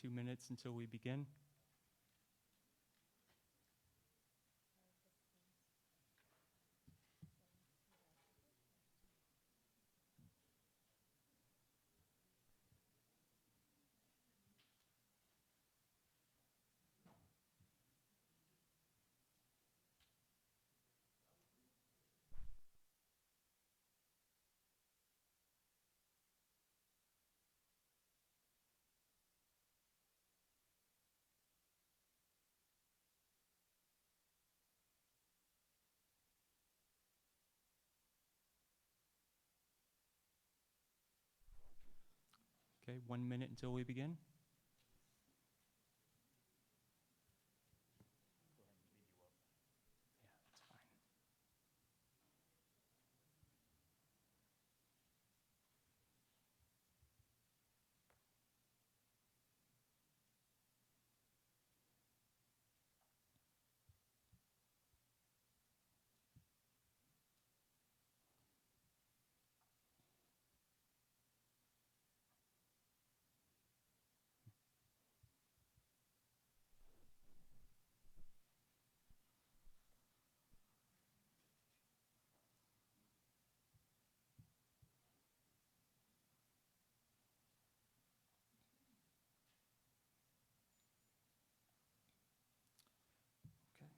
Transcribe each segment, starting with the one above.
2 minutes until we begin. Okay, 1 minute until we begin. Yeah, that's fine. Okay.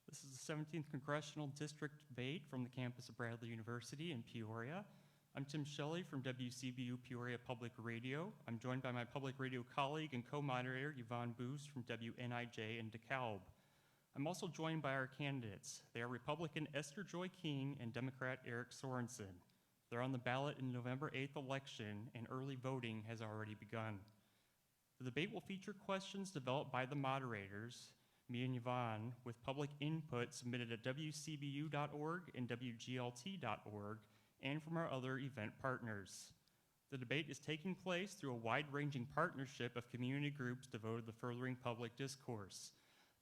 This is the 17th Congressional District Debate from the campus of Bradley University in Peoria. I'm Tim Shelley from WCBU Peoria Public Radio. I'm joined by my public radio colleague and co-moderator Yvonne Boos from WNIJ in DeKalb. I'm also joined by our candidates. They are Republican Esther Joy King and Democrat Eric Sorensen. They're on the ballot in the November 8th election, and early voting has already begun. The debate will feature questions developed by the moderators, me and Yvonne, with public input submitted at wcbu.org and wglt.org, and from our other event partners. The debate is taking place through a wide-ranging partnership of community groups devoted to furthering public discourse.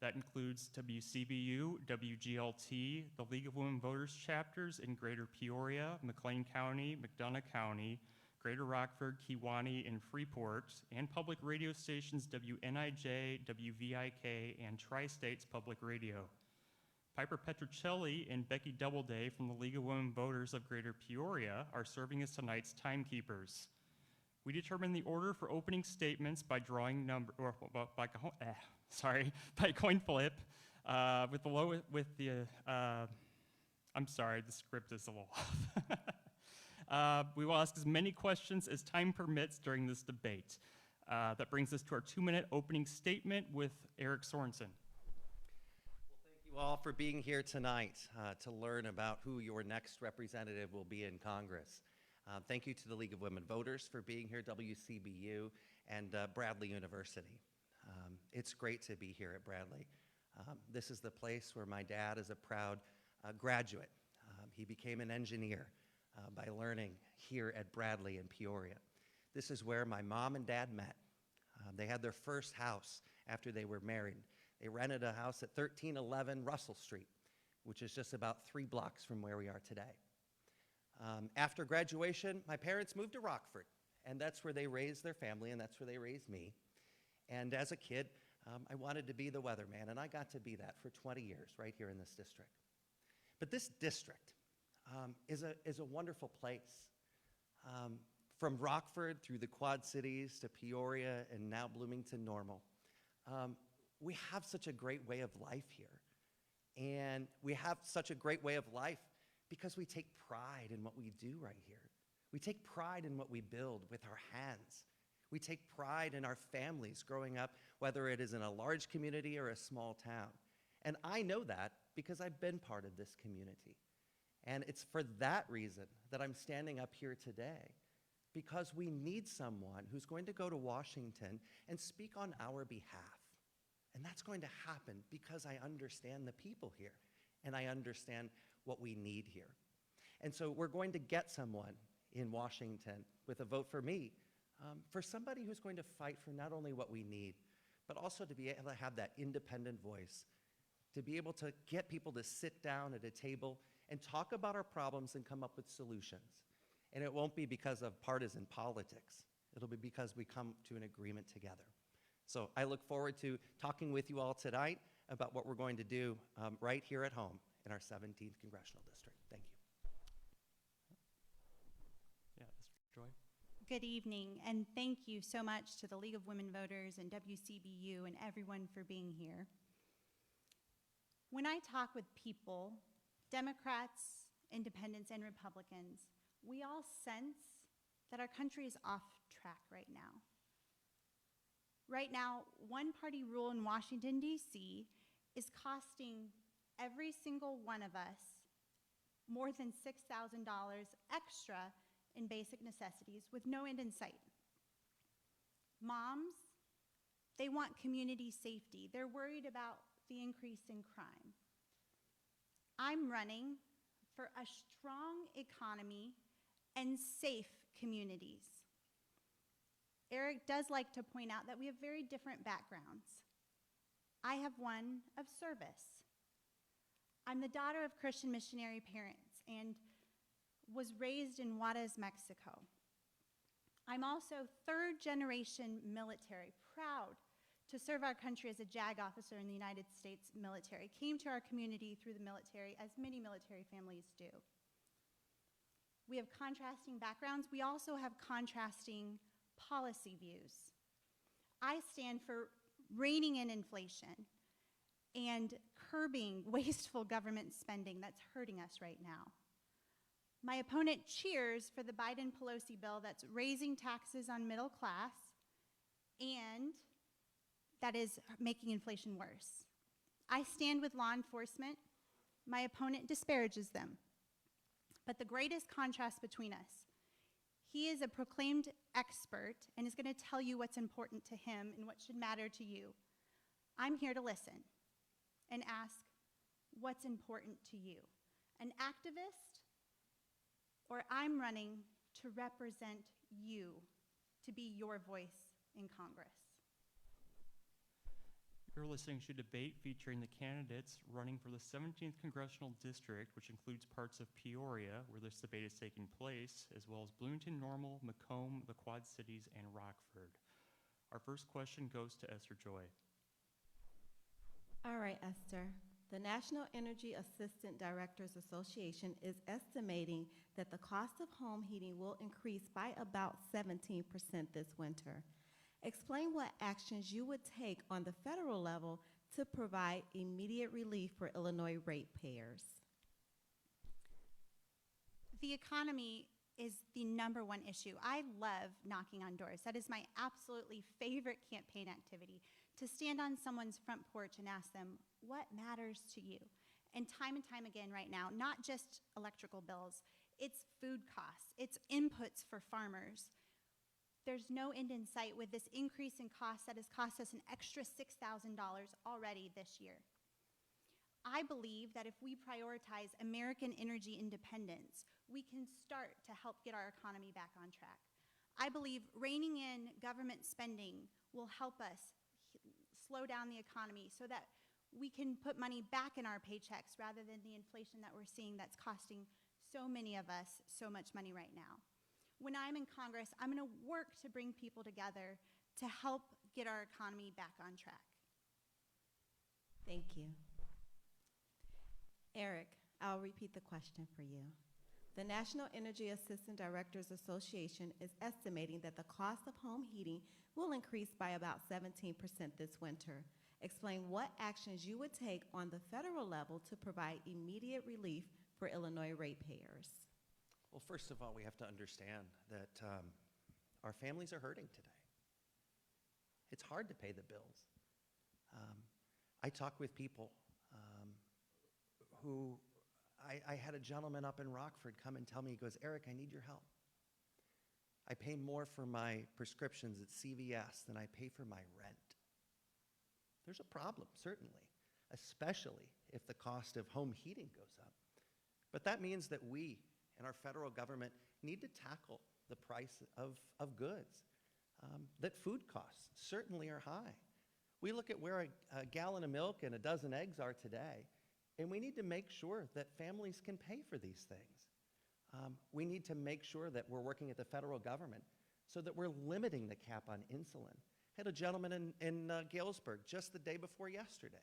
That includes WCBU, WGLT, the League of Women Voters chapters in Greater Peoria, McLean County, McDonough County, Greater Rockford, Kewanee, and Freeport, and public radio stations WNIJ, WVIK, and Tri-States Public Radio. Piper Petruccelli and Becky Doubleday from the League of Women Voters of Greater Peoria are serving as tonight's timekeepers. We determine the order for opening statements by drawing by coin flip. I'm sorry, the script is a little off. We will ask as many questions as time permits during this debate. That brings us to our 2-minute opening statement with Eric Sorensen. Well, thank you all for being here tonight to learn about who your next representative will be in Congress. Thank you to the League of Women Voters for being here, WCBU, and Bradley University. It's great to be here at Bradley. This is the place where my dad is a proud graduate. He became an engineer by learning here at Bradley in Peoria. This is where my mom and dad met. They had their first house after they were married. They rented a house at 1311 Russell Street, which is just about 3 blocks from where we are today. After graduation, my parents moved to Rockford, and that's where they raised their family, and that's where they raised me. And as a kid, I wanted to be the weatherman, and I got to be that for 20 years right here in this district. But this district is a wonderful place. From Rockford through the Quad Cities to Peoria and now Bloomington Normal, we have such a great way of life here. And we have such a great way of life because we take pride in what we do right here. We take pride in what we build with our hands. We take pride in our families growing up, whether it is in a large community or a small town. And I know that because I've been part of this community. And it's for that reason that I'm standing up here today, because we need someone who's going to go to Washington and speak on our behalf. And that's going to happen because I understand the people here and I understand what we need here. And so we're going to get someone in Washington with a vote for me, for somebody who's going to fight for not only what we need, but also to be able to have that independent voice, to be able to get people to sit down at a table and talk about our problems and come up with solutions. And it won't be because of partisan politics. It'll be because we come to an agreement together. So I look forward to talking with you all tonight about what we're going to do right here at home in our 17th Congressional District. Thank you. Yeah, Mr. Joy. Good evening, and thank you so much to the League of Women Voters and WCBU and everyone for being here. When I talk with people, Democrats, independents, and Republicans, we all sense that our country is off track right now. Right now, one-party rule in Washington, D.C. is costing every single one of us more than $6,000 extra in basic necessities with no end in sight. Moms, they want community safety. They're worried about the increase in crime. I'm running for a strong economy and safe communities. Eric does like to point out that we have very different backgrounds. I have one of service. I'm the daughter of Christian missionary parents and was raised in Juarez, Mexico. I'm also third-generation military, proud to serve our country as a JAG officer in the United States military. Came to our community through the military, as many military families do. We have contrasting backgrounds. We also have contrasting policy views. I stand for reining in inflation and curbing wasteful government spending that's hurting us right now. My opponent cheers for the Biden-Pelosi bill that's raising taxes on middle class and that is making inflation worse. I stand with law enforcement. My opponent disparages them. But the greatest contrast between us, he is a proclaimed expert and is going to tell you what's important to him and what should matter to you. I'm here to listen and ask, what's important to you? An activist, or I'm running to represent you, to be your voice in Congress? You're listening to a debate featuring the candidates running for the 17th Congressional District, which includes parts of Peoria, where this debate is taking place, as well as Bloomington, Normal, Macomb, the Quad Cities, and Rockford. Our first question goes to Esther Joy. All right, Esther. The National Energy Assistant Directors Association is estimating that the cost of home heating will increase by about 17% this winter. Explain what actions you would take on the federal level to provide immediate relief for Illinois ratepayers. The economy is the #1 issue. I love knocking on doors. That is my absolutely favorite campaign activity, to stand on someone's front porch and ask them, what matters to you? And time again right now, not just electrical bills, it's food costs, it's inputs for farmers. There's no end in sight with this increase in costs that has cost us an extra $6,000 already this year. I believe that if we prioritize American energy independence, we can start to help get our economy back on track. I believe reining in government spending will help us slow down the economy so that we can put money back in our paychecks rather than the inflation that we're seeing that's costing so many of us so much money right now. When I'm in Congress, I'm going to work to bring people together to help get our economy back on track. Thank you. Eric, I'll repeat the question for you. The National Energy Assistant Directors Association is estimating that the cost of home heating will increase by about 17% this winter. Explain what actions you would take on the federal level to provide immediate relief for Illinois ratepayers. Well, first of all, we have to understand that our families are hurting today. It's hard to pay the bills. I talk with people who, I had a gentleman up in Rockford come and tell me, he goes, Eric, I need your help. I pay more for my prescriptions at CVS than I pay for my rent. There's a problem, certainly, especially if the cost of home heating goes up. But that means that we and our federal government need to tackle the price of goods, that food costs certainly are high. We look at where a gallon of milk and a dozen eggs are today, and we need to make sure that families can pay for these things. We need to make sure that we're working at the federal government so that we're limiting the cap on insulin. I had a gentleman in Galesburg just the day before yesterday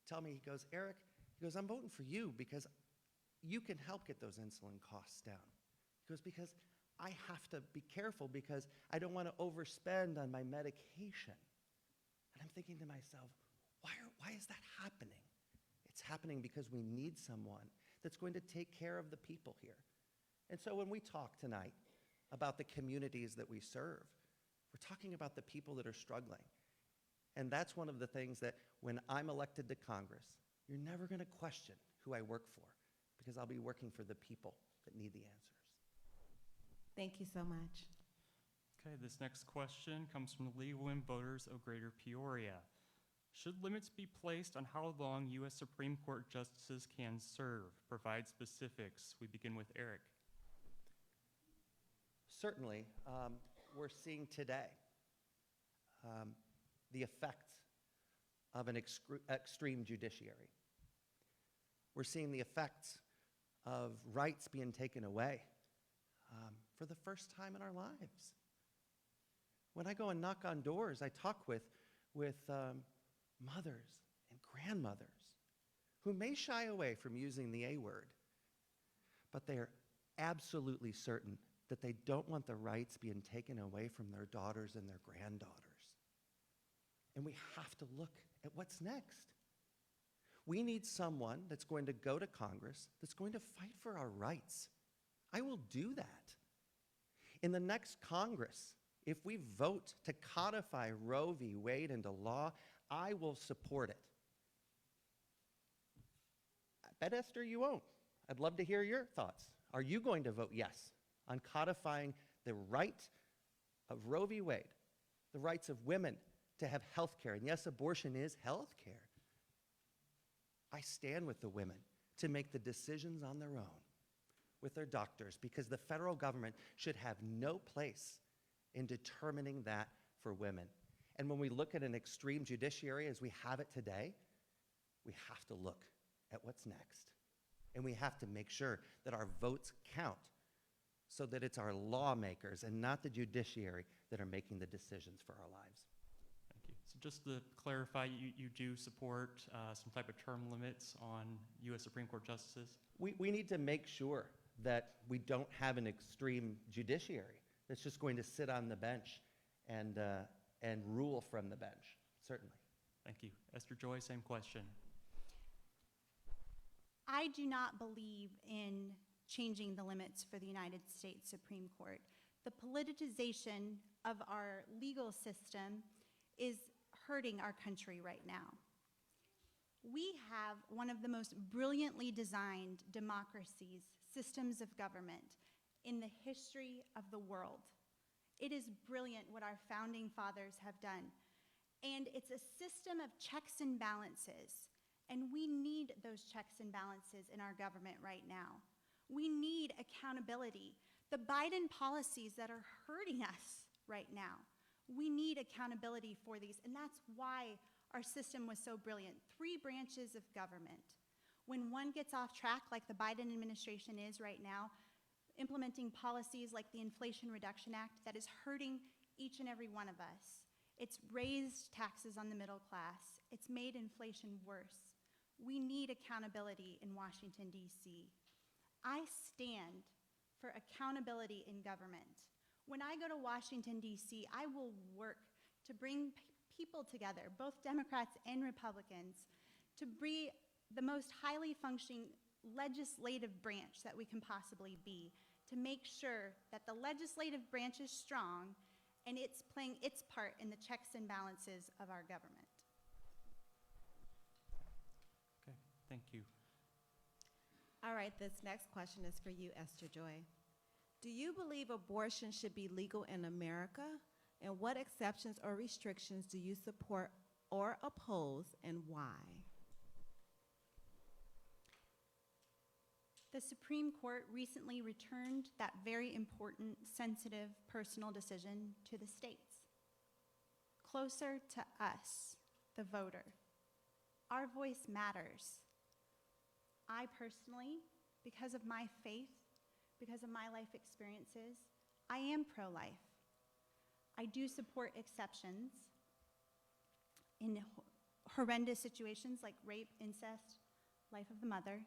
tell me, he goes, Eric, he goes, I'm voting for you because you can help get those insulin costs down. He goes, because I have to be careful because I don't want to overspend on my medication. And I'm thinking to myself, why is that happening? It's happening because we need someone that's going to take care of the people here. And so when we talk tonight about the communities that we serve, we're talking about the people that are struggling. And that's one of the things that when I'm elected to Congress, you're never going to question who I work for, because I'll be working for the people that need the answers. Thank you so much. Okay, this next question comes from the League of Women Voters of Greater Peoria. Should limits be placed on how long U.S. Supreme Court justices can serve? Provide specifics. We begin with Eric. Certainly, we're seeing today the effects of an extreme judiciary. We're seeing the effects of rights being taken away for the first time in our lives. When I go and knock on doors, I talk with mothers and grandmothers who may shy away from using the A word, but they are absolutely certain that they don't want the rights being taken away from their daughters and their granddaughters. And we have to look at what's next. We need someone that's going to go to Congress, that's going to fight for our rights. I will do that. In the next Congress, if we vote to codify Roe v. Wade into law, I will support it. I bet, Esther, you won't. I'd love to hear your thoughts. Are you going to vote yes on codifying the right of Roe v. Wade, the rights of women to have health care? And yes, abortion is health care. I stand with the women to make the decisions on their own with their doctors, because the federal government should have no place in determining that for women. And when we look at an extreme judiciary as we have it today, we have to look at what's next. And we have to make sure that our votes count, so that it's our lawmakers and not the judiciary that are making the decisions for our lives. Thank you. So just to clarify, you do support some type of term limits on U.S. Supreme Court justices? We need to make sure that we don't have an extreme judiciary that's just going to sit on the bench and rule from the bench, certainly. Thank you. Esther Joy, same question. I do not believe in changing the limits for the United States Supreme Court. The politicization of our legal system is hurting our country right now. We have one of the most brilliantly designed democracies, systems of government in the history of the world. It is brilliant what our founding fathers have done. And it's a system of checks and balances. And we need those checks and balances in our government right now. We need accountability. The Biden policies that are hurting us right now, we need accountability for these. And that's why our system was so brilliant. 3 branches of government. When one gets off track, like the Biden administration is right now, implementing policies like the Inflation Reduction Act that is hurting each and every one of us. It's raised taxes on the middle class. It's made inflation worse. We need accountability in Washington, D.C. I stand for accountability in government. When I go to Washington, D.C., I will work to bring people together, both Democrats and Republicans, to be the most highly functioning legislative branch that we can possibly be, to make sure that the legislative branch is strong and it's playing its part in the checks and balances of our government. Okay, thank you. All right, this next question is for you, Esther Joy. Do you believe abortion should be legal in America? And what exceptions or restrictions do you support or oppose, and why? The Supreme Court recently returned that very important, sensitive, personal decision to the states. Closer to us, the voter. Our voice matters. I personally, because of my faith, because of my life experiences, I am pro-life. I do support exceptions in horrendous situations like rape, incest, life of the mother.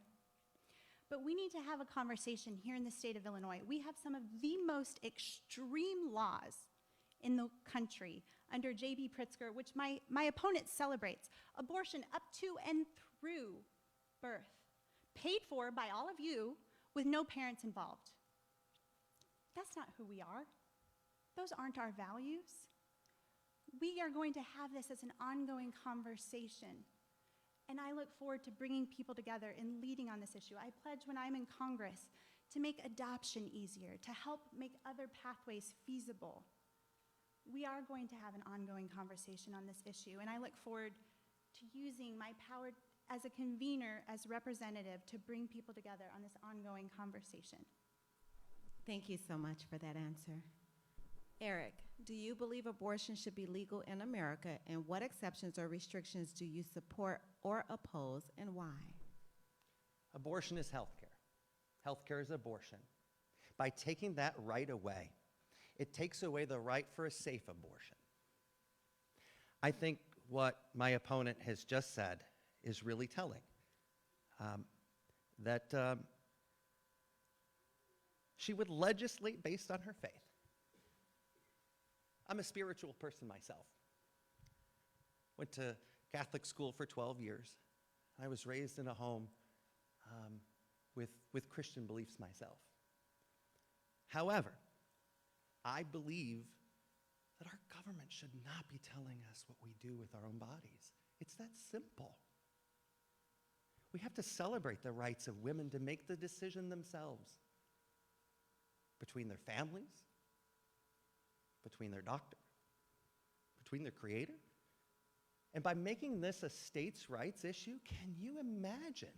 But we need to have a conversation here in the state of Illinois. We have some of the most extreme laws in the country under J.B. Pritzker, which my opponent celebrates. Abortion up to and through birth, paid for by all of you with no parents involved. That's not who we are. Those aren't our values. We are going to have this as an ongoing conversation. And I look forward to bringing people together and leading on this issue. I pledge when I'm in Congress to make adoption easier, to help make other pathways feasible. We are going to have an ongoing conversation on this issue, and I look forward to using my power as a convener, as representative, to bring people together on this ongoing conversation. Thank you so much for that answer. Eric, do you believe abortion should be legal in America, and what exceptions or restrictions do you support or oppose, and why? Abortion is health care. Health care is abortion. By taking that right away, it takes away the right for a safe abortion. I think what my opponent has just said is really telling. That she would legislate based on her faith. I'm a spiritual person myself. Went to Catholic school for 12 years. I was raised in a home with Christian beliefs myself. However, I believe that our government should not be telling us what we do with our own bodies. It's that simple. We have to celebrate the rights of women to make the decision themselves between their families, between their doctor, between their creator. And by making this a states' rights issue, can you imagine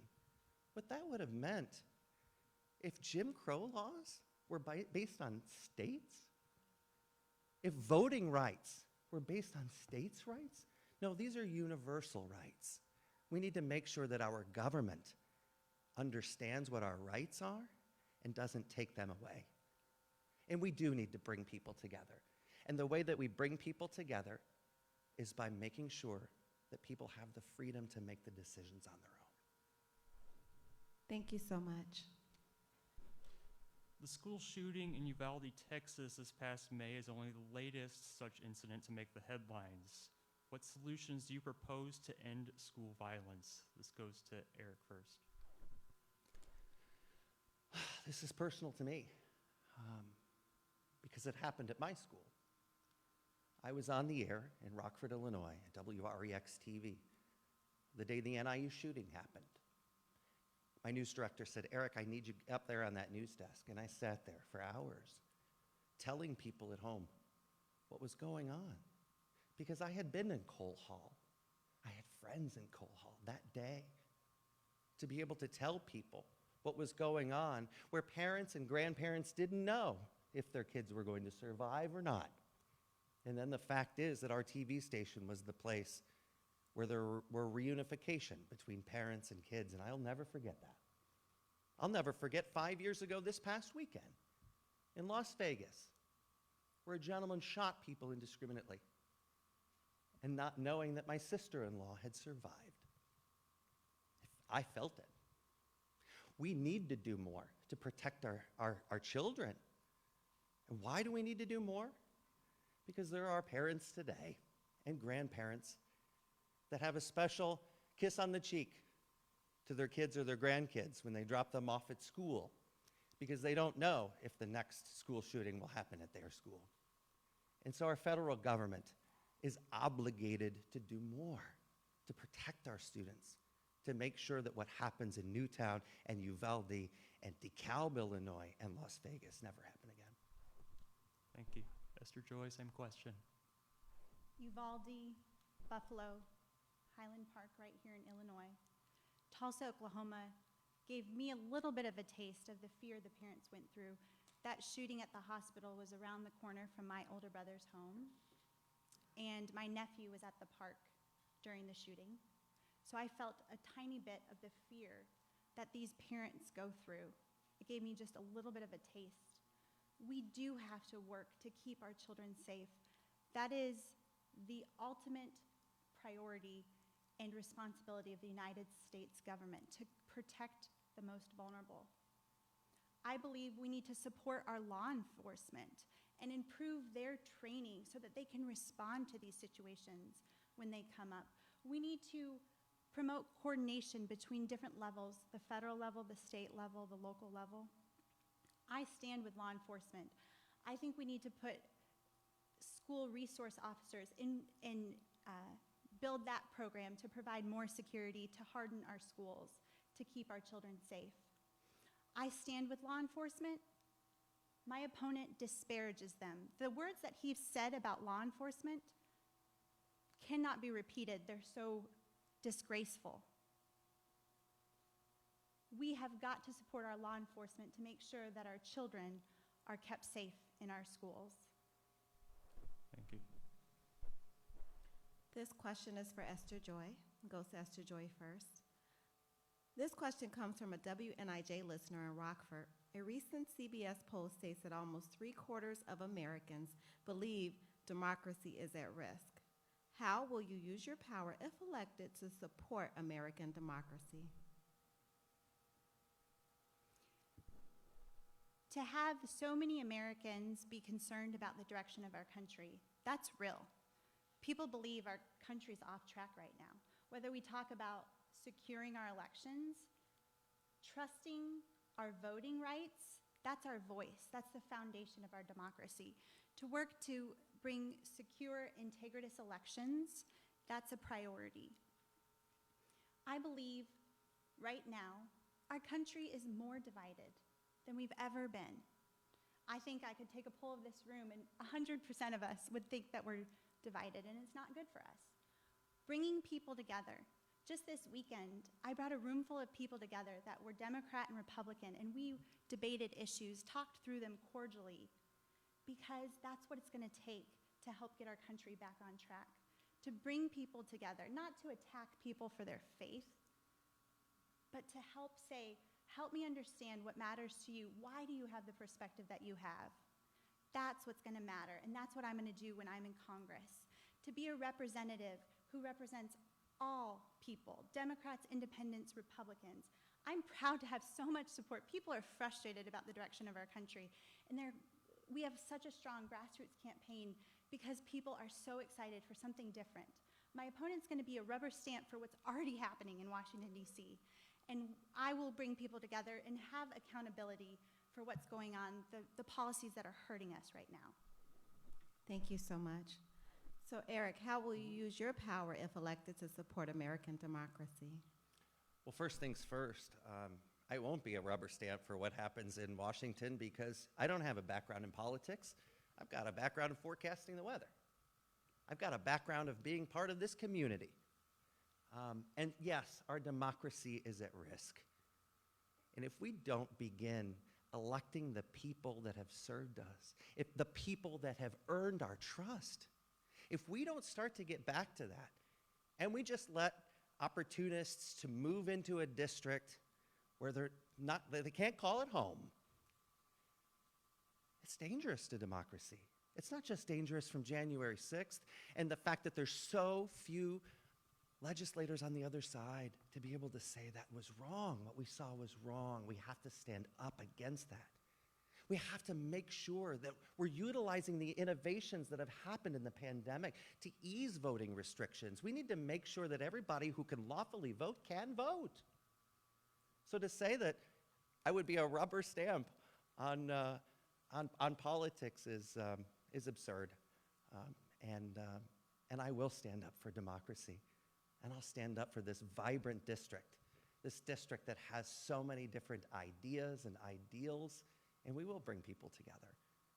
what that would have meant if Jim Crow laws were based on states? If voting rights were based on states' rights? No, these are universal rights. We need to make sure that our government understands what our rights are and doesn't take them away. And we do need to bring people together. And the way that we bring people together is by making sure that people have the freedom to make the decisions on their own. Thank you so much. The school shooting in Uvalde, Texas this past May is only the latest such incident to make the headlines. What solutions do you propose to end school violence? This goes to Eric first. This is personal to me because it happened at my school. I was on the air in Rockford, Illinois, at WREX-TV, the day the NIU shooting happened. My news director said, Eric, I need you up there on that news desk. And I sat there for hours telling people at home what was going on. Because I had been in Cole Hall. I had friends in Cole Hall that day. To be able to tell people what was going on, where parents and grandparents didn't know if their kids were going to survive or not. And then the fact is that our TV station was the place where there were reunification between parents and kids, and I'll never forget that. I'll never forget 5 years ago this past weekend in Las Vegas, where a gentleman shot people indiscriminately and not knowing that my sister-in-law had survived. I felt it. We need to do more to protect our children. And why do we need to do more? Because there are parents today and grandparents that have a special kiss on the cheek to their kids or their grandkids when they drop them off at school because they don't know if the next school shooting will happen at their school. And so our federal government is obligated to do more to protect our students, to make sure that what happens in Newtown and Uvalde and DeKalb, Illinois, and Las Vegas never happen again. Thank you. Esther Joy, same question. Uvalde, Buffalo, Highland Park right here in Illinois. Tulsa, Oklahoma gave me a little bit of a taste of the fear the parents went through. That shooting at the hospital was around the corner from my older brother's home, and my nephew was at the park during the shooting. So I felt a tiny bit of the fear that these parents go through. It gave me just a little bit of a taste. We do have to work to keep our children safe. That is the ultimate priority and responsibility of the United States government, to protect the most vulnerable. I believe we need to support our law enforcement and improve their training so that they can respond to these situations when they come up. We need to promote coordination between different levels, the federal level, the state level, the local level. I stand with law enforcement. I think we need to put school resource officers in build that program to provide more security, to harden our schools, to keep our children safe. I stand with law enforcement. My opponent disparages them. The words that he said about law enforcement cannot be repeated. They're so disgraceful. We have got to support our law enforcement to make sure that our children are kept safe in our schools. Thank you. This question is for Esther Joy. Goes to Esther Joy first. This question comes from a WNIJ listener in Rockford. A recent CBS poll states that almost 3/4 of Americans believe democracy is at risk. How will you use your power, if elected, to support American democracy? To have so many Americans be concerned about the direction of our country, that's real. People believe our country's off track right now. Whether we talk about securing our elections, trusting our voting rights, that's our voice. That's the foundation of our democracy. To work to bring secure, integritous elections, that's a priority. I believe right now our country is more divided than we've ever been. I think I could take a poll of this room and 100% of us would think that we're divided, and it's not good for us. Bringing people together. Just this weekend, I brought a room full of people together that were Democrat and Republican, and we debated issues, talked through them cordially, because that's what it's going to take to help get our country back on track. To bring people together, not to attack people for their faith, but to help say, help me understand what matters to you. Why do you have the perspective that you have? That's what's going to matter, and that's what I'm going to do when I'm in Congress. To be a representative who represents all people, Democrats, independents, Republicans. I'm proud to have so much support. People are frustrated about the direction of our country, and we have such a strong grassroots campaign because people are so excited for something different. My opponent's going to be a rubber stamp for what's already happening in Washington, D.C., and I will bring people together and have accountability for what's going on, the policies that are hurting us right now. Thank you so much. So Eric, how will you use your power, if elected, to support American democracy? Well, first things first, I won't be a rubber stamp for what happens in Washington because I don't have a background in politics. I've got a background in forecasting the weather. I've got a background of being part of this community. And yes, our democracy is at risk. And if we don't begin electing the people that have served us, if the people that have earned our trust, if we don't start to get back to that, and we just let opportunists to move into a district where they can't call it home, it's dangerous to democracy. It's not just dangerous from January 6th and the fact that there's so few legislators on the other side to be able to say that was wrong, what we saw was wrong. We have to stand up against that. We have to make sure that we're utilizing the innovations that have happened in the pandemic to ease voting restrictions. We need to make sure that everybody who can lawfully vote can vote. So to say that I would be a rubber stamp on politics is absurd. And I will stand up for democracy. And I'll stand up for this vibrant district, this district that has so many different ideas and ideals, and we will bring people together.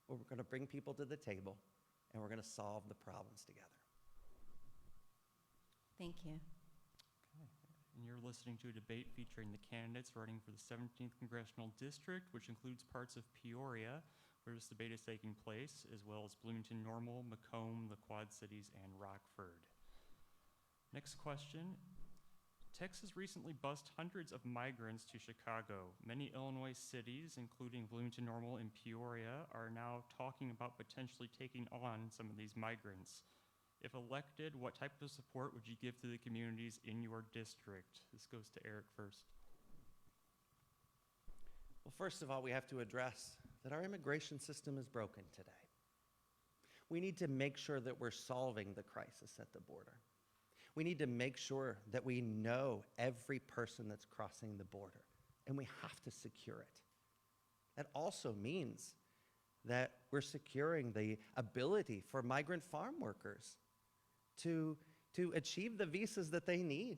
We're going to bring people to the table, and we're going to solve the problems together. Thank you. Okay. And you're listening to a debate featuring the candidates running for the 17th Congressional District, which includes parts of Peoria, where this debate is taking place, as well as Bloomington Normal, Macomb, the Quad Cities, and Rockford. Next question Texas recently bused hundreds of migrants to Chicago. Many Illinois cities, including Bloomington Normal and Peoria, are now talking about potentially taking on some of these migrants. If elected, what type of support would you give to the communities in your district? This goes to Eric first. Well, first of all, we have to address that our immigration system is broken today. We need to make sure that we're solving the crisis at the border. We need to make sure that we know every person that's crossing the border, and we have to secure it. That also means that we're securing the ability for migrant farm workers to achieve the visas that they need.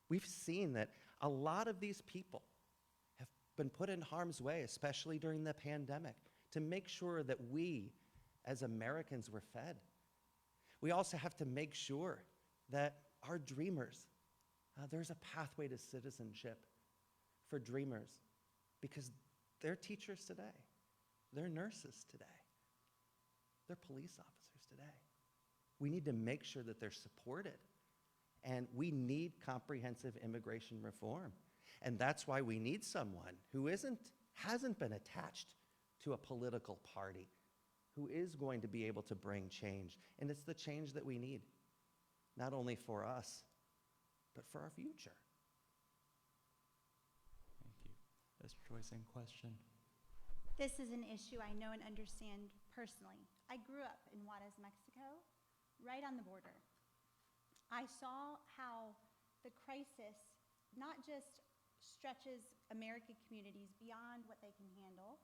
We've seen that a lot of these people have been put in harm's way, especially during the pandemic, to make sure that we, as Americans, were fed. We also have to make sure that our dreamers, there's a pathway to citizenship for dreamers, because they're teachers today, they're nurses today, they're police officers today. We need to make sure that they're supported, and we need comprehensive immigration reform. And that's why we need someone who hasn't been attached to a political party, who is going to be able to bring change. And it's the change that we need, not only for us, but for our future. Thank you. Esther Joy, same question. This is an issue I know and understand personally. I grew up in Juarez, Mexico, right on the border. I saw how the crisis not just stretches American communities beyond what they can handle,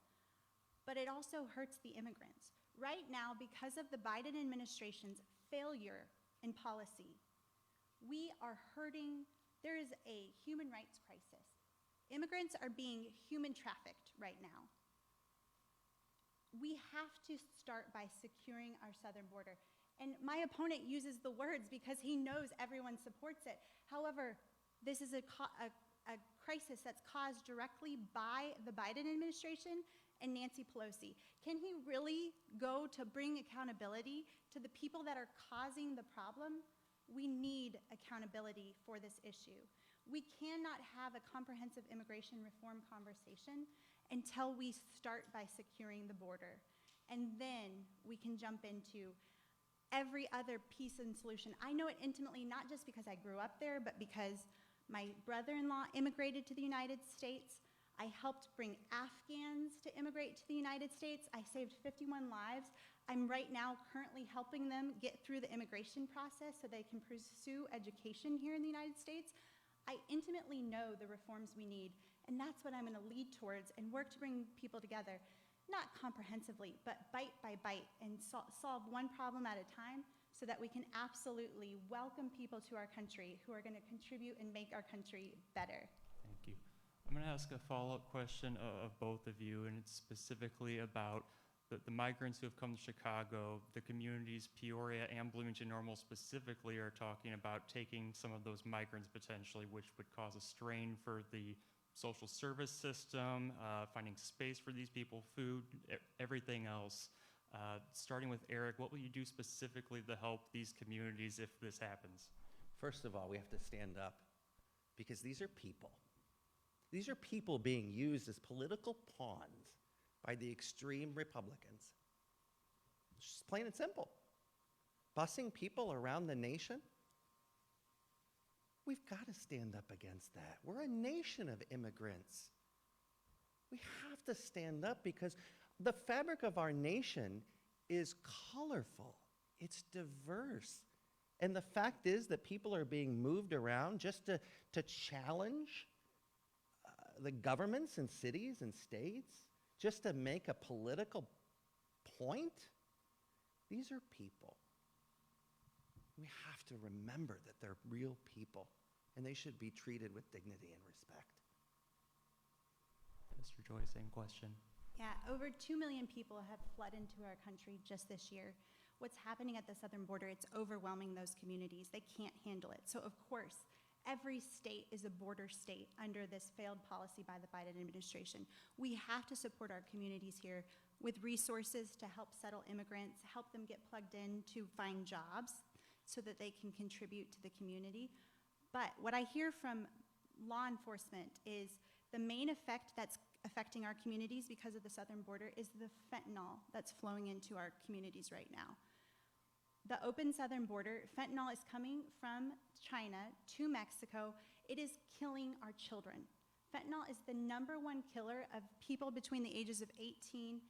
but it also hurts the immigrants. Right now, because of the Biden administration's failure in policy, we are hurting. There is a human rights crisis. Immigrants are being human trafficked right now. We have to start by securing our southern border. And my opponent uses the words because he knows everyone supports it. However, this is a crisis that's caused directly by the Biden administration and Nancy Pelosi. Can he really go to bring accountability to the people that are causing the problem? We need accountability for this issue. We cannot have a comprehensive immigration reform conversation until we start by securing the border. And then we can jump into every other piece and solution. I know it intimately, not just because I grew up there, but because my brother-in-law immigrated to the United States. I helped bring Afghans to immigrate to the United States. I saved 51 lives. I'm right now currently helping them get through the immigration process so they can pursue education here in the United States. I intimately know the reforms we need, and that's what I'm going to lead towards and work to bring people together, not comprehensively, but bite by bite, and solve one problem at a time so that we can absolutely welcome people to our country who are going to contribute and make our country better. Thank you. I'm going to ask a follow-up question of both of you, and it's specifically about the migrants who have come to Chicago. The communities, Peoria and Bloomington Normal specifically, are talking about taking some of those migrants potentially, which would cause a strain for the social service system, finding space for these people, food, everything else. Starting with Eric, what will you do specifically to help these communities if this happens? First of all, we have to stand up, because these are people. These are people being used as political pawns by the extreme Republicans. It's just plain and simple. Busing people around the nation, we've got to stand up against that. We're a nation of immigrants. We have to stand up because the fabric of our nation is colorful. It's diverse. And the fact is that people are being moved around just to challenge the governments and cities and states, just to make a political point. These are people. We have to remember that they're real people, and they should be treated with dignity and respect. Esther Joy, same question. Yeah, over 2 million people have fled into our country just this year. What's happening at the southern border, it's overwhelming those communities. They can't handle it. So of course, every state is a border state under this failed policy by the Biden administration. We have to support our communities here with resources to help settle immigrants, help them get plugged in to find jobs so that they can contribute to the community. But what I hear from law enforcement is the main effect that's affecting our communities because of the southern border is the fentanyl that's flowing into our communities right now. The open southern border, fentanyl is coming from China to Mexico. It is killing our children. Fentanyl is the #1 killer of people between the ages of 18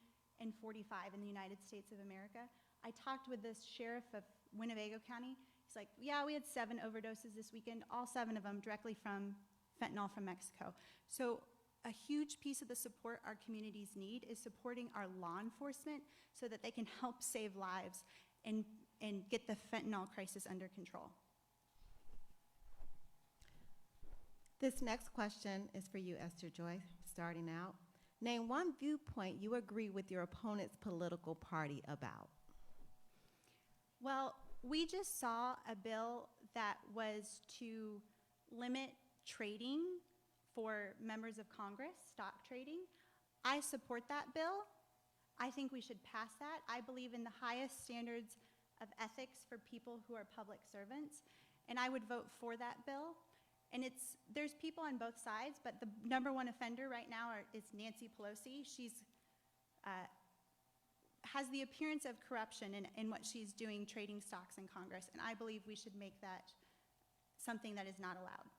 and 45 in the United States of America. I talked with the sheriff of Winnebago County. He's like, yeah, we had 7 overdoses this weekend, all 7 of them directly from fentanyl from Mexico. So a huge piece of the support our communities need is supporting our law enforcement so that they can help save lives and get the fentanyl crisis under control. This next question is for you, Esther Joy, starting out. Name one viewpoint you agree with your opponent's political party about. Well, we just saw a bill that was to limit trading for members of Congress, stock trading. I support that bill. I think we should pass that. I believe in the highest standards of ethics for people who are public servants, and I would vote for that bill. And there's people on both sides, but the #1 offender right now is Nancy Pelosi. She's has the appearance of corruption in what she's doing, trading stocks in Congress, and I believe we should make that something that is not allowed.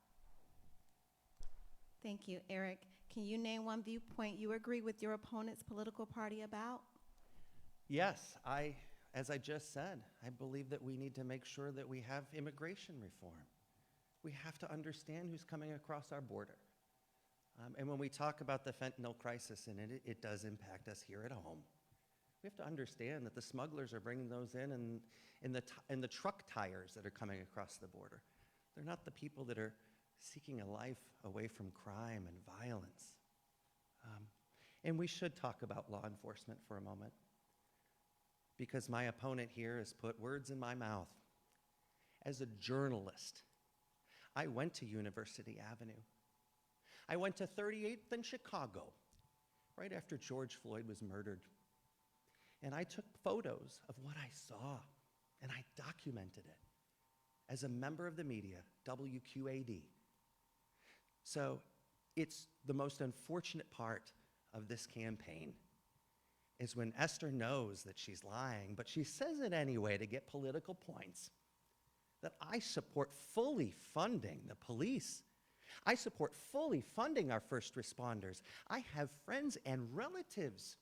Thank you. Eric, can you name one viewpoint you agree with your opponent's political party about? Yes, as I just said, I believe that we need to make sure that we have immigration reform. We have to understand who's coming across our border. And when we talk about the fentanyl crisis, and it does impact us here at home, we have to understand that the smugglers are bringing those in the truck tires that are coming across the border. They're not the people that are seeking a life away from crime and violence. And we should talk about law enforcement for a moment, because my opponent here has put words in my mouth. As a journalist, I went to University Avenue. I went to 38th in Chicago, right after George Floyd was murdered. And I took photos of what I saw, and I documented it as a member of the media, WQAD. So it's the most unfortunate part of this campaign is when Esther knows that she's lying, but she says it anyway to get political points, that I support fully funding the police. I support fully funding our first responders. I have friends and relatives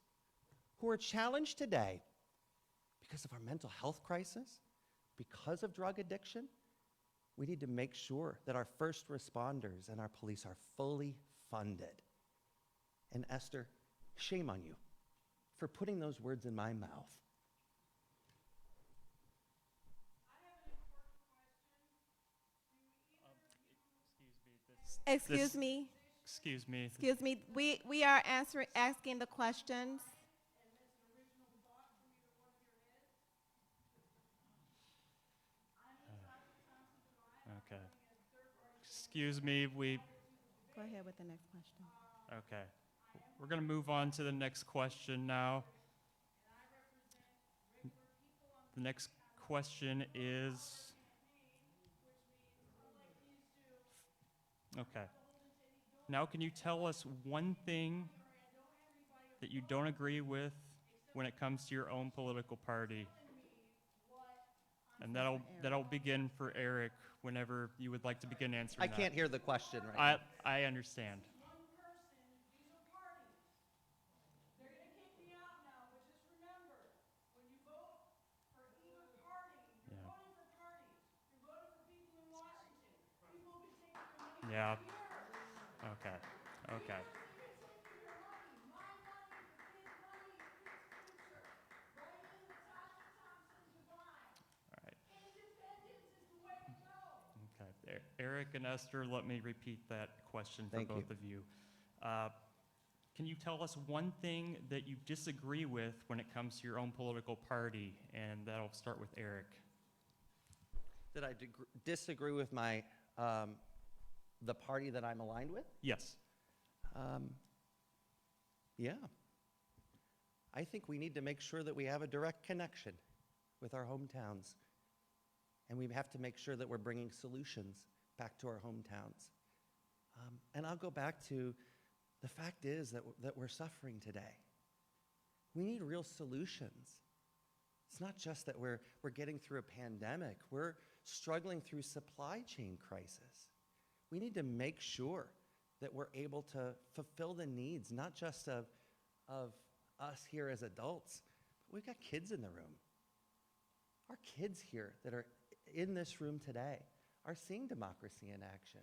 who are challenged today because of our mental health crisis, because of drug addiction. We need to make sure that our first responders and our police are fully funded. And Esther, shame on you for putting those words in my mouth. Excuse me. Excuse me. Excuse me. We are asking the questions. Okay. Excuse me, Go ahead with the next question. okay. We're going to move on to the next question now. The next question is, okay. Now can you tell us one thing that you don't agree with when it comes to your own political party? And that'll begin for Eric whenever you would like to begin answering I that. can't hear the question right now. I understand. Yeah. Okay. Okay. All right. Okay. Eric and Esther, let me repeat that question for Thank you. both of you. Can you tell us one thing that you disagree with when it comes to your own political party? And that'll start with Eric. Did I disagree with my the party that I'm aligned with? Yes. Yeah. I think we need to make sure that we have a direct connection with our hometowns. And we have to make sure that we're bringing solutions back to our hometowns. And I'll go back to the fact is that we're suffering today. We need real solutions. It's not just that we're getting through a pandemic. We're struggling through supply chain crisis. We need to make sure that we're able to fulfill the needs, not just of us here as adults, but we've got kids in the room. Our kids here that are in this room today are seeing democracy in action.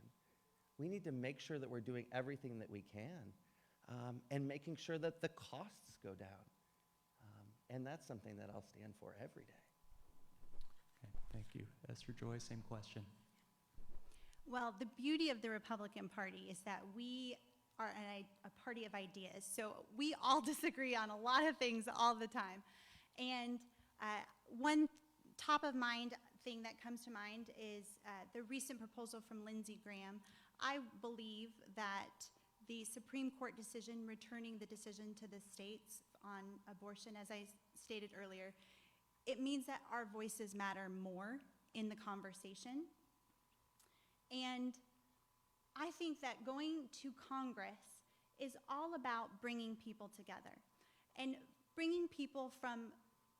We need to make sure that we're doing everything that we can and making sure that the costs go down. And that's something that I'll stand for every day. Okay, thank you. Esther Joy, same question. Well, the beauty of the Republican Party is that we are a party of ideas. So we all disagree on a lot of things all the time. And one top of mind thing that comes to mind is the recent proposal from Lindsey Graham. I believe that the Supreme Court decision returning the decision to the states on abortion, as I stated earlier, it means that our voices matter more in the conversation. And I think that going to Congress is all about bringing people together and bringing people from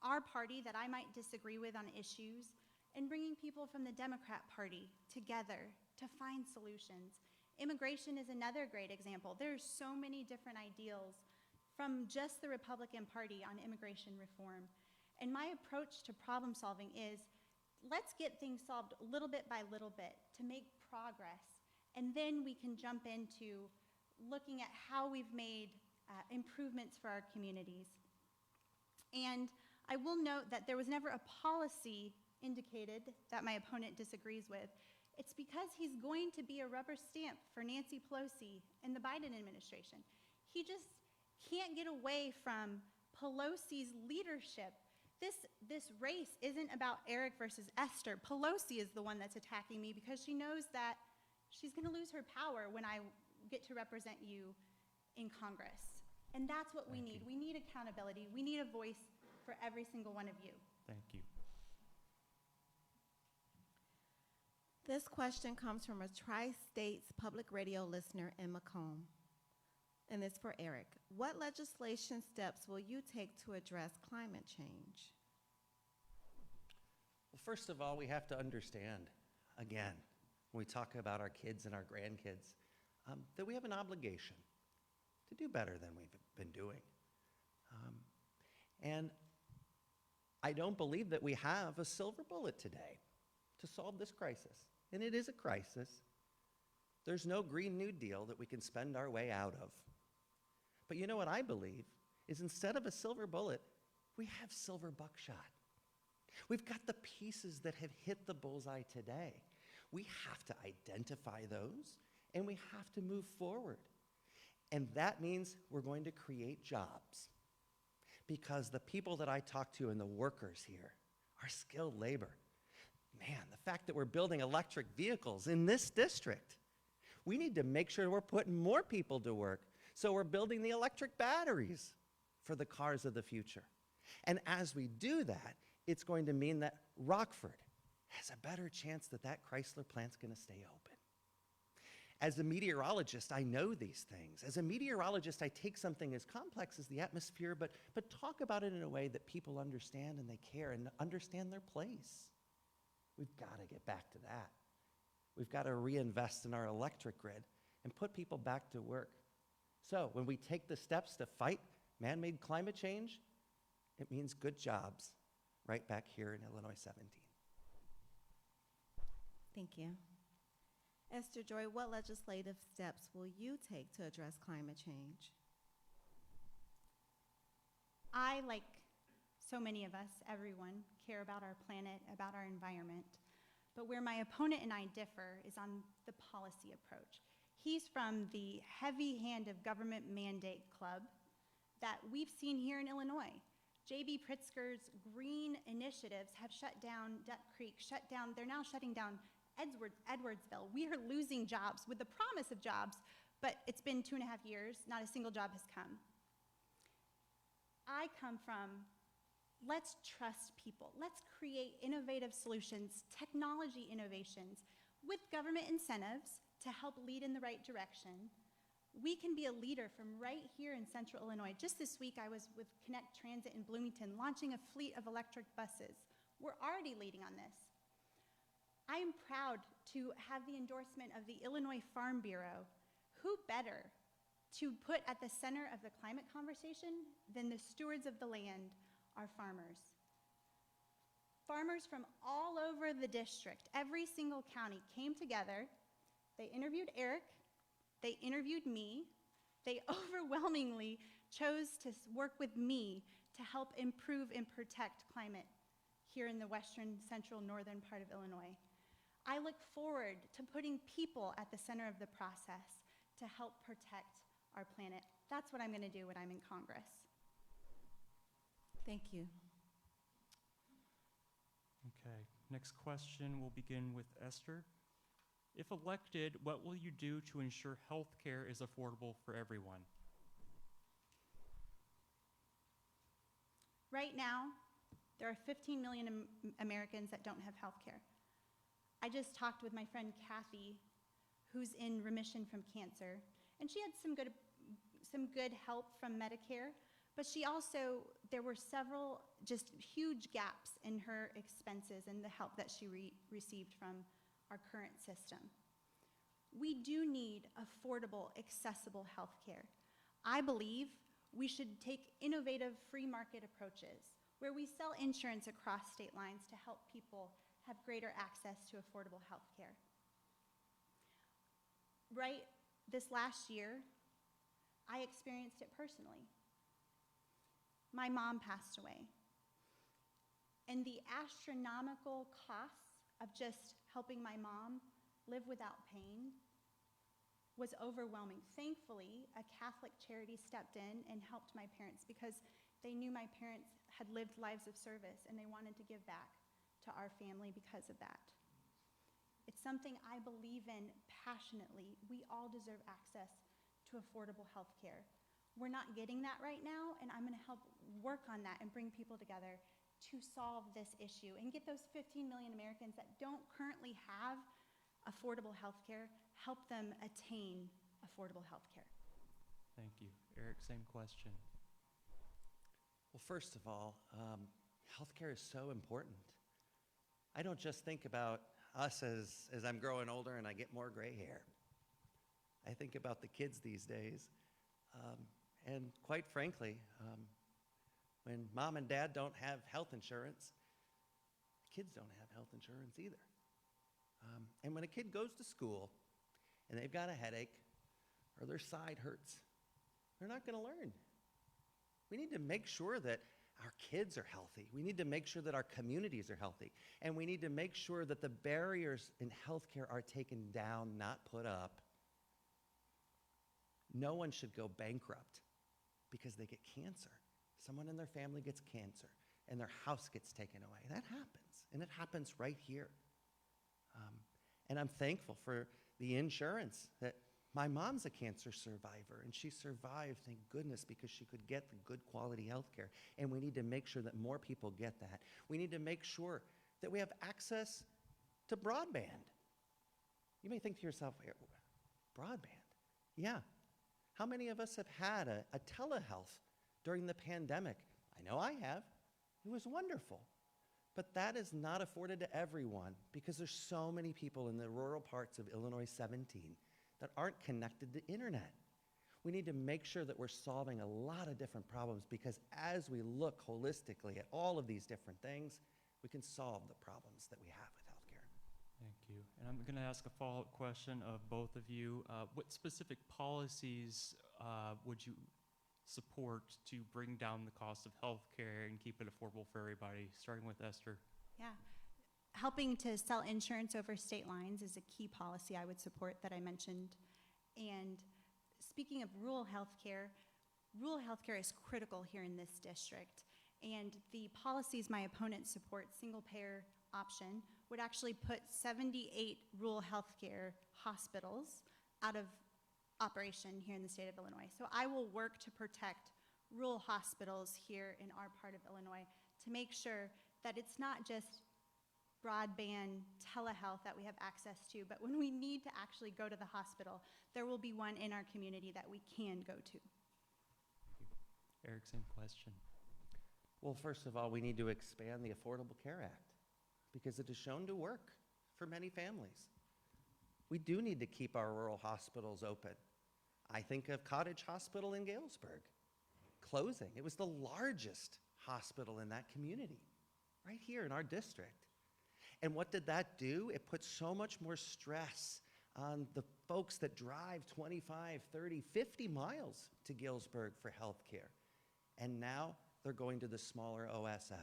our party that I might disagree with on issues and bringing people from the Democrat Party together to find solutions. Immigration is another great example. There's so many different ideals from just the Republican Party on immigration reform. And my approach to problem solving is, let's get things solved little bit by little bit to make progress. And then we can jump into looking at how we've made improvements for our communities. And I will note that there was never a policy indicated that my opponent disagrees with. It's because he's going to be a rubber stamp for Nancy Pelosi and the Biden administration. He just can't get away from Pelosi's leadership. This race isn't about Eric versus Esther. Pelosi is the one that's attacking me because she knows that she's going to lose her power when I get to represent you in Congress. And that's what we need. We need accountability. We need a voice for every single one of you. Thank you. This question comes from a Tri-States Public Radio listener in Macomb. And it's for Eric. What legislation steps will you take to address climate change? Well, first of all, we have to understand, again, when we talk about our kids and our grandkids, that we have an obligation to do better than we've been doing. And I don't believe that we have a silver bullet today to solve this crisis. And it is a crisis. There's no Green New Deal that we can spend our way out of. But you know what I believe is instead of a silver bullet, we have silver buckshot. We've got the pieces that have hit the bullseye today. We have to identify those, and we have to move forward. And that means we're going to create jobs. Because the people that I talk to and the workers here are skilled labor. Man, the fact that we're building electric vehicles in this district, we need to make sure we're putting more people to work. So we're building the electric batteries for the cars of the future. And as we do that, it's going to mean that Rockford has a better chance that that Chrysler plant's going to stay open. As a meteorologist, I know these things. As a meteorologist, I take something as complex as the atmosphere, but talk about it in a way that people understand and they care and understand their place. We've got to get back to that. We've got to reinvest in our electric grid and put people back to work. So when we take the steps to fight man-made climate change, it means good jobs right back here in Illinois 17. Thank you. Esther Joy, what legislative steps will you take to address climate change? I, like so many of us, everyone, care about our planet, about our environment. But where my opponent and I differ is on the policy approach. He's from the heavy hand of government mandate club that we've seen here in Illinois. J.B. Pritzker's green initiatives have shut down Duck Creek, they're now shutting down Edwardsville. We are losing jobs with the promise of jobs, but it's been 2.5 years, not a single job has come. I come from, let's trust people. Let's create innovative solutions, technology innovations. With government incentives to help lead in the right direction, we can be a leader from right here in Central Illinois. Just this week, I was with Connect Transit in Bloomington, launching a fleet of electric buses. We're already leading on this. I am proud to have the endorsement of the Illinois Farm Bureau. Who better to put at the center of the climate conversation than the stewards of the land, our farmers? Farmers from all over the district, every single county, came together. They interviewed Eric. They interviewed me. They overwhelmingly chose to work with me to help improve and protect climate here in the western, central, northern part of Illinois. I look forward to putting people at the center of the process to help protect our planet. That's what I'm going to do when I'm in Congress. Thank you. Okay, next question will begin with Esther. If elected, what will you do to ensure health care is affordable for everyone? Right now, there are 15 million Americans that don't have health care. I just talked with my friend Kathy, who's in remission from cancer, and she had some good help from Medicare, but there were several just huge gaps in her expenses and the help that she received from our current system. We do need affordable, accessible health care. I believe we should take innovative free market approaches where we sell insurance across state lines to help people have greater access to affordable health care. Right this last year, I experienced it personally. My mom passed away, and the astronomical costs of just helping my mom live without pain was overwhelming. Thankfully, a Catholic charity stepped in and helped my parents because they knew my parents had lived lives of service and they wanted to give back to our family because of that. It's something I believe in passionately. We all deserve access to affordable health care. We're not getting that right now, and I'm going to help work on that and bring people together to solve this issue and get those 15 million Americans that don't currently have affordable health care, help them attain affordable health care. Thank you. Eric, same question. Well, first of all, healthcare is so important. I don't just think about us as I'm growing older and I get more gray hair. I think about the kids these days. And quite frankly, when mom and dad don't have health insurance, kids don't have health insurance either. And when a kid goes to school and they've got a headache or their side hurts, they're not going to learn. We need to make sure that our kids are healthy. We need to make sure that our communities are healthy. And we need to make sure that the barriers in healthcare are taken down, not put up. No one should go bankrupt because they get cancer. Someone in their family gets cancer and their house gets taken away. That happens, and it happens right here. And I'm thankful for the insurance that my mom's a cancer survivor, and she survived, thank goodness, because she could get the good quality health care. And we need to make sure that more people get that. We need to make sure that we have access to broadband. You may think to yourself, broadband? Yeah. How many of us have had a telehealth during the pandemic? I know I have. It was wonderful. But that is not afforded to everyone because there's so many people in the rural parts of Illinois 17 that aren't connected to internet. We need to make sure that we're solving a lot of different problems because as we look holistically at all of these different things, we can solve the problems that we have with healthcare. Thank you. And I'm going to ask a follow-up question of both of you. What specific policies would you support to bring down the cost of healthcare and keep it affordable for everybody, starting with Esther? Yeah. Helping to sell insurance over state lines is a key policy I would support that I mentioned. And speaking of rural healthcare is critical here in this district. And the policies my opponent supports, single-payer option, would actually put 78 rural healthcare hospitals out of operation here in the state of Illinois. So I will work to protect rural hospitals here in our part of Illinois to make sure that it's not just broadband telehealth that we have access to, but when we need to actually go to the hospital, there will be one in our community that we can go to. Eric, same question. Well, first of all, we need to expand the Affordable Care Act because it is shown to work for many families. We do need to keep our rural hospitals open. I think of Cottage Hospital in Galesburg closing. It was the largest hospital in that community, right here in our district. And what did that do? It put so much more stress on the folks that drive 25, 30, 50 miles to Galesburg for health care. And now they're going to the smaller OSF.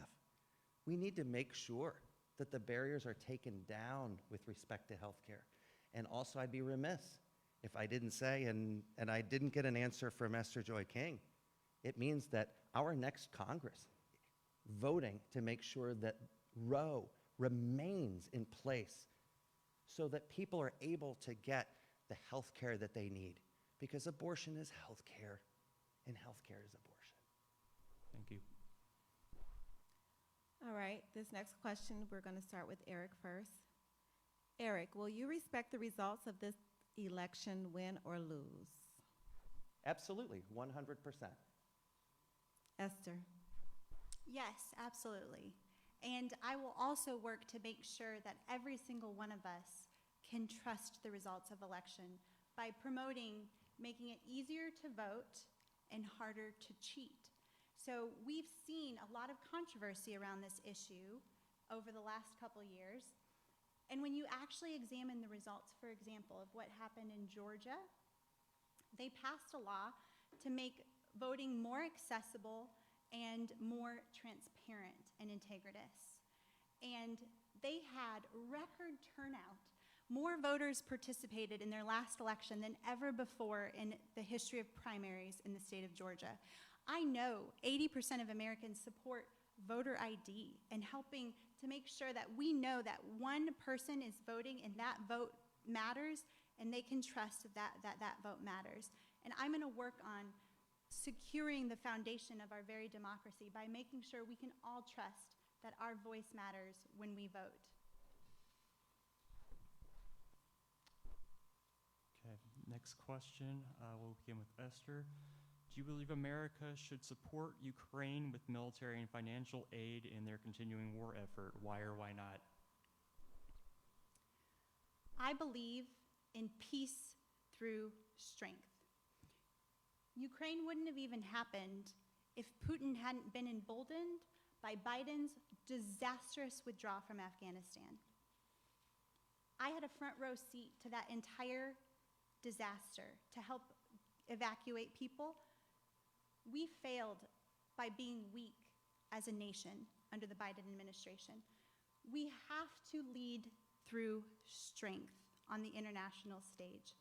We need to make sure that the barriers are taken down with respect to health care. And also, I'd be remiss if I didn't say, and I didn't get an answer from Esther Joy King, it means that our next Congress voting to make sure that Roe remains in place so that people are able to get the health care that they need, because abortion is health care and health care is abortion. Thank you. All right, this next question, we're going to start with Eric first. Eric, will you respect the results of this election, win or lose? Absolutely, 100%. Esther? Yes, absolutely. And I will also work to make sure that every single one of us can trust the results of election by promoting making it easier to vote and harder to cheat. So we've seen a lot of controversy around this issue over the last couple years. And when you actually examine the results, for example, of what happened in Georgia, they passed a law to make voting more accessible and more transparent and integritous. And they had record turnout. More voters participated in their last election than ever before in the history of primaries in the state of Georgia. I know 80% of Americans support voter ID and helping to make sure that we know that one person is voting and that vote matters and they can trust that vote matters. And I'm going to work on securing the foundation of our very democracy by making sure we can all trust that our voice matters when we vote. Okay, next question. We'll begin with Esther. Do you believe America should support Ukraine with military and financial aid in their continuing war effort? Why or why not? I believe in peace through strength. Ukraine wouldn't have even happened if Putin hadn't been emboldened by Biden's disastrous withdrawal from Afghanistan. I had a front row seat to that entire disaster to help evacuate people. We failed by being weak as a nation under the Biden administration. We have to lead through strength on the international stage.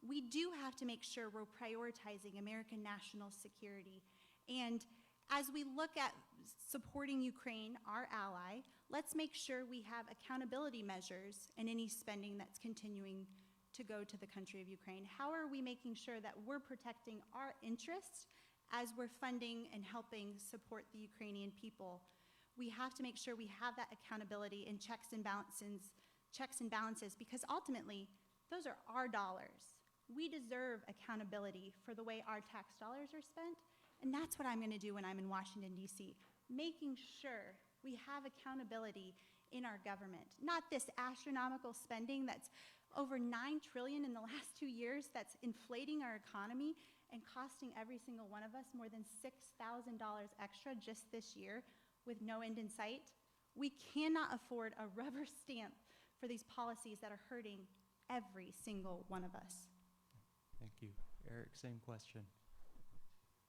We do have to make sure we're prioritizing American national security. And as we look at supporting Ukraine, our ally, let's make sure we have accountability measures in any spending that's continuing to go to the country of Ukraine. How are we making sure that we're protecting our interests as we're funding and helping support the Ukrainian people? We have to make sure we have that accountability and checks and balances, because ultimately, those are our dollars. We deserve accountability for the way our tax dollars are spent, and that's what I'm going to do when I'm in Washington, D.C., making sure we have accountability in our government, not this astronomical spending that's over $9 trillion in the last 2 years that's inflating our economy and costing every single one of us more than $6,000 extra just this year with no end in sight. We cannot afford a rubber stamp for these policies that are hurting every single one of us. Thank you. Eric, same question.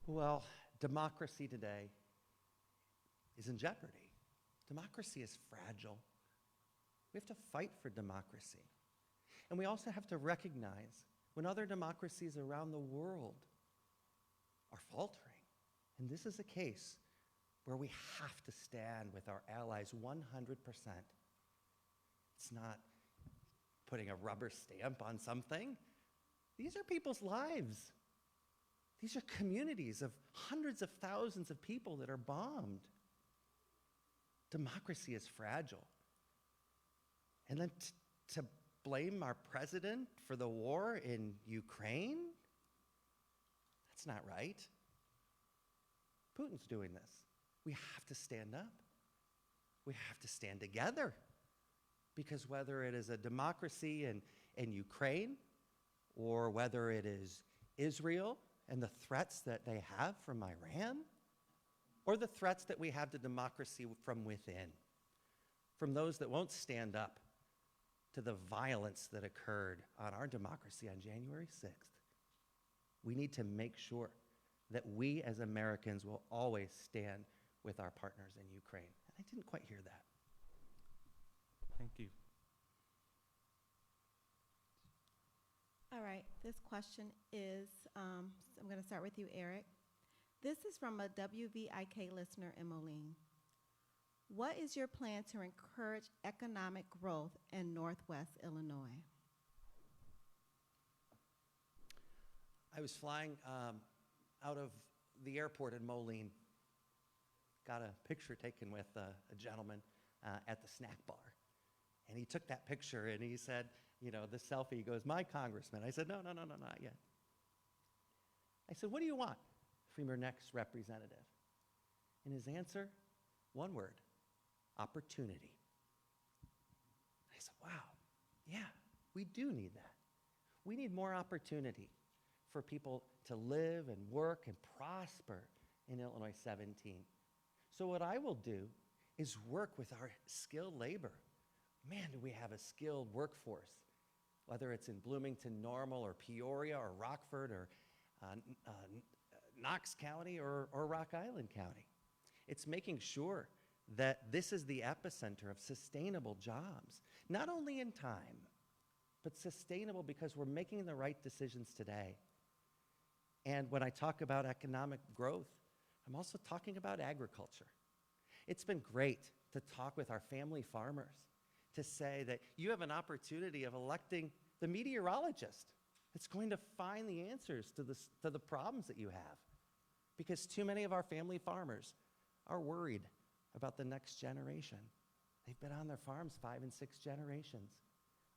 Well, democracy today is in jeopardy. Democracy is fragile. We have to fight for democracy. And we also have to recognize when other democracies around the world are faltering. And this is a case where we have to stand with our allies 100%. It's not putting a rubber stamp on something. These are people's lives. These are communities of hundreds of thousands of people that are bombed. Democracy is fragile. And then to blame our president for the war in Ukraine? That's not right. Putin's doing this. We have to stand up. We have to stand together. Because whether it is a democracy in Ukraine, or whether it is Israel and the threats that they have from Iran, or the threats that we have to democracy from within, from those that won't stand up to the violence that occurred on our democracy on January 6th, we need to make sure that we as Americans will always stand with our partners in Ukraine. And I didn't quite hear that. Thank you. All right, this question is, I'm going to start with you, Eric. This is from a WVIK listener in Moline. What is your plan to encourage economic growth in Northwest Illinois? I was flying out of the airport in Moline, got a picture taken with a gentleman at the snack bar. And he took that picture and he said, you know, the selfie, he goes, "My congressman." I said, no, not yet. I said, "What do you want from your next representative?" And his answer, one word: opportunity. I said, wow, yeah, we do need that. We need more opportunity for people to live and work and prosper in Illinois 17. So what I will do is work with our skilled labor. Man, do we have a skilled workforce, whether it's in Bloomington, Normal, or Peoria, or Rockford, or Knox County, or Rock Island County. It's making sure that this is the epicenter of sustainable jobs, not only in time, but sustainable because we're making the right decisions today. And when I talk about economic growth, I'm also talking about agriculture. It's been great to talk with our family farmers, to say that you have an opportunity of electing the meteorologist that's going to find the answers to the problems that you have. Because too many of our family farmers are worried about the next generation. They've been on their farms 5 and 6 generations.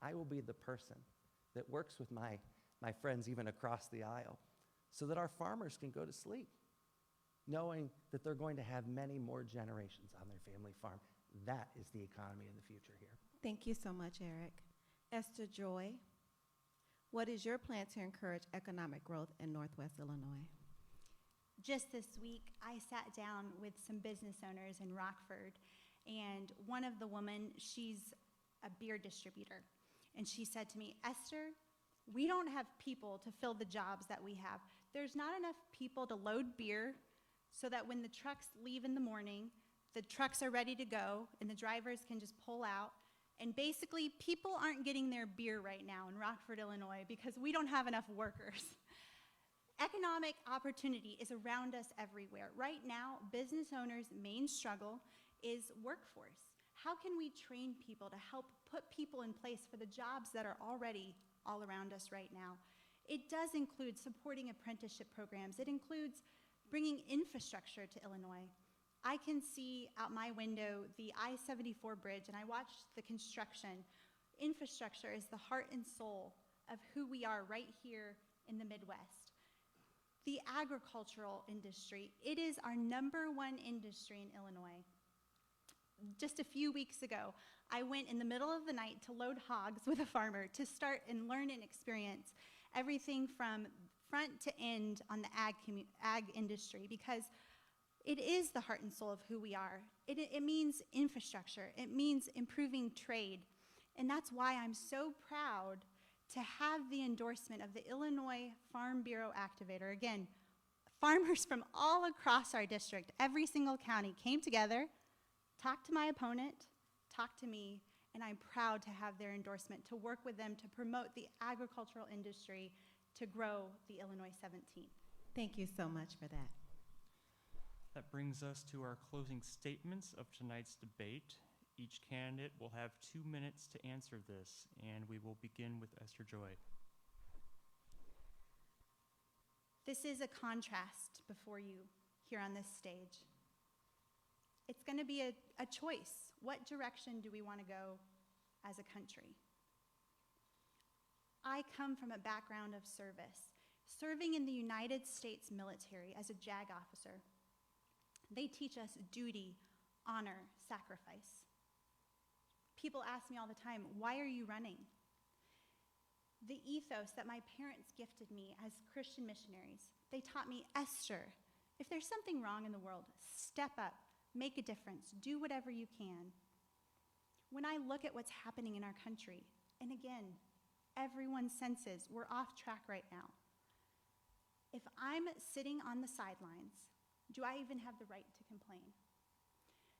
I will be the person that works with my friends even across the aisle so that our farmers can go to sleep, knowing that they're going to have many more generations on their family farm. That is the economy of the future here. Thank you so much, Eric. Esther Joy, what is your plan to encourage economic growth in Northwest Illinois? Just this week, I sat down with some business owners in Rockford, and one of the women, she's a beer distributor, and she said to me, "Esther, we don't have people to fill the jobs that we have. There's not enough people to load beer so that when the trucks leave in the morning, the trucks are ready to go and the drivers can just pull out. And basically, people aren't getting their beer right now in Rockford, Illinois, because we don't have enough workers." Economic opportunity is around us everywhere. Right now, business owners' main struggle is workforce. How can we train people to help put people in place for the jobs that are already all around us right now? It does include supporting apprenticeship programs. It includes bringing infrastructure to Illinois. I can see out my window the I-74 bridge, and I watch the construction. Infrastructure is the heart and soul of who we are right here in the Midwest. The agricultural industry, it is our #1 industry in Illinois. Just a few weeks ago, I went in the middle of the night to load hogs with a farmer to start and learn and experience everything from front to end on the ag industry, because it is the heart and soul of who we are. It means infrastructure. It means improving trade. And that's why I'm so proud to have the endorsement of the Illinois Farm Bureau Activator. Again, farmers from all across our district, every single county, came together, talked to my opponent, talked to me, and I'm proud to have their endorsement to work with them to promote the agricultural industry to grow the Illinois 17th. Thank you so much for that. That brings us to our closing statements of tonight's debate. Each candidate will have 2 minutes to answer this, and we will begin with Esther Joy. This is a contrast before you here on this stage. It's going to be a choice. What direction do we want to go as a country. I come from a background of service, serving in the United States military as a JAG officer. They teach us duty, honor, sacrifice. People ask me all the time, why are you running? The ethos that my parents gifted me as Christian missionaries, they taught me, Esther, if there's something wrong in the world, step up, make a difference, do whatever you can. When I look at what's happening in our country, and again, everyone senses we're off track right now. If I'm sitting on the sidelines, do I even have the right to complain?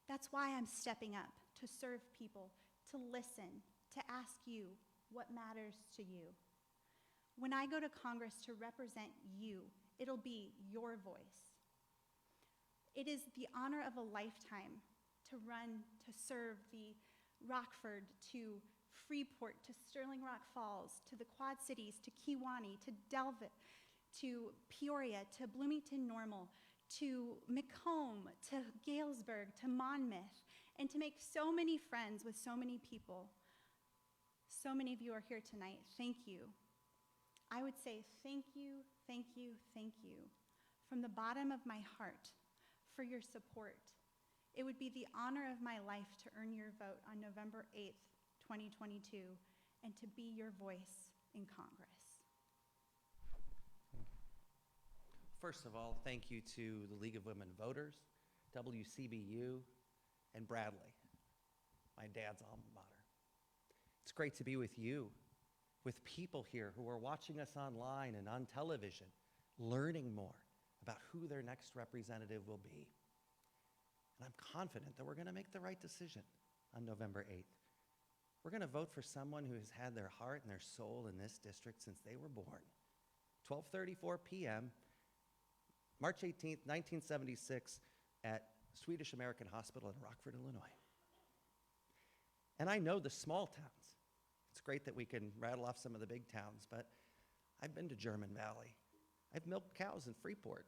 That's why I'm stepping up to serve people, to listen, to ask you what matters to you. When I go to Congress to represent you, it'll be your voice. It is the honor of a lifetime to run, to serve the Rockford, to Freeport, to Sterling Rock Falls, to the Quad Cities, to Kewanee, to Delvitt, to Peoria, to Bloomington Normal, to Macomb, to Galesburg, to Monmouth, and to make so many friends with so many people. So many of you are here tonight. Thank you. I would say thank you, thank you, thank you from the bottom of my heart for your support. It would be the honor of my life to earn your vote on November 8th, 2022, and to be your voice in Congress. First of all, thank you to the League of Women Voters, WCBU, and Bradley, my dad's alma mater. It's great to be with you, with people here who are watching us online and on television, learning more about who their next representative will be. And I'm confident that we're going to make the right decision on November 8th. We're going to vote for someone who has had their heart and their soul in this district since they were born. 12:34 p.m., March 18th, 1976, at Swedish American Hospital in Rockford, Illinois. And I know the small towns. It's great that we can rattle off some of the big towns, but I've been to German Valley. I've milked cows in Freeport.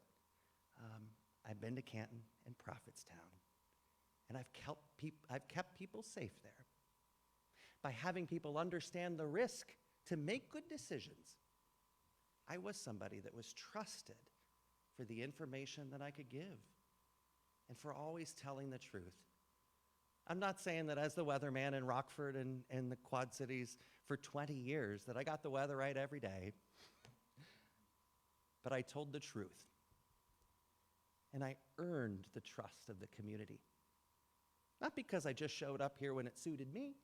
I've been to Canton and Prophetstown. And I've kept people safe there by having people understand the risk to make good decisions. I was somebody that was trusted for the information that I could give and for always telling the truth. I'm not saying that as the weatherman in Rockford and the Quad Cities for 20 years that I got the weather right every day, but I told the truth. And I earned the trust of the community. Not because I just showed up here when it suited me,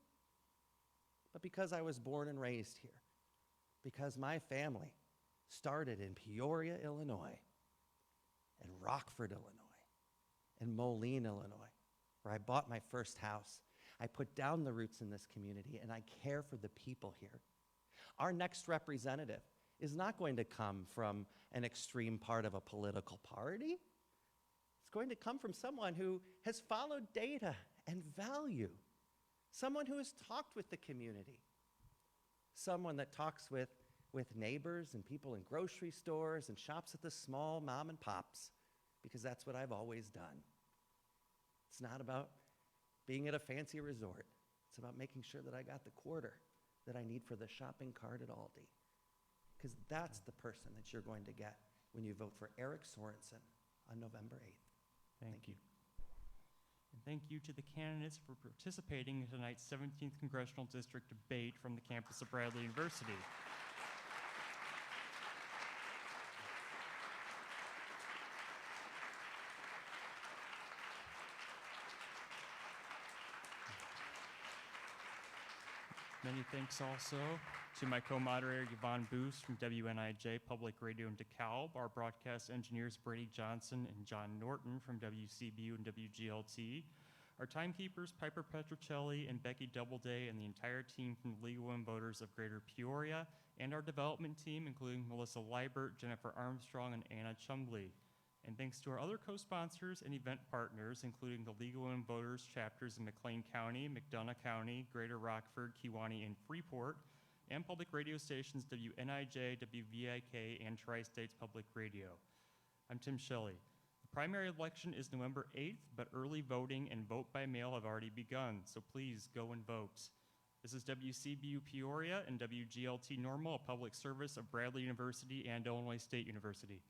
but because I was born and raised here. Because my family started in Peoria, Illinois, and Rockford, Illinois, and Moline, Illinois, where I bought my first house. I put down the roots in this community, and I care for the people here. Our next representative is not going to come from an extreme part of a political party. It's going to come from someone who has followed data and value, someone who has talked with the community, someone that talks with neighbors and people in grocery stores and shops at the small mom and pops, because that's what I've always done. It's not about being at a fancy resort. It's about making sure that I got the quarter that I need for the shopping cart at Aldi, because that's the person that you're going to get when you vote for Eric Sorensen on November 8th. Thank you. And thank you to the candidates for participating in tonight's 17th Congressional District debate from the campus of Bradley University. Many thanks also to my co-moderator Yvonne Boost from WNIJ Public Radio in DeKalb, our broadcast engineers Brady Johnson and John Norton from WCBU and WGLT, our timekeepers Piper Petrocelli and Becky Doubleday, and the entire team from the League of Women Voters of Greater Peoria, and our development team, including Melissa Liebert, Jennifer Armstrong, and Anna Chumley. And thanks to our other co-sponsors and event partners, including the League of Women Voters chapters in McLean County, McDonough County, Greater Rockford, Kewanee, and Freeport, and public radio stations WNIJ, WVIK, and Tri-States Public Radio. I'm Tim Shelley. The primary election is November 8th, but early voting and vote by mail have already begun, so please go and vote. This is WCBU Peoria and WGLT Normal, a public service of Bradley University and Illinois State University.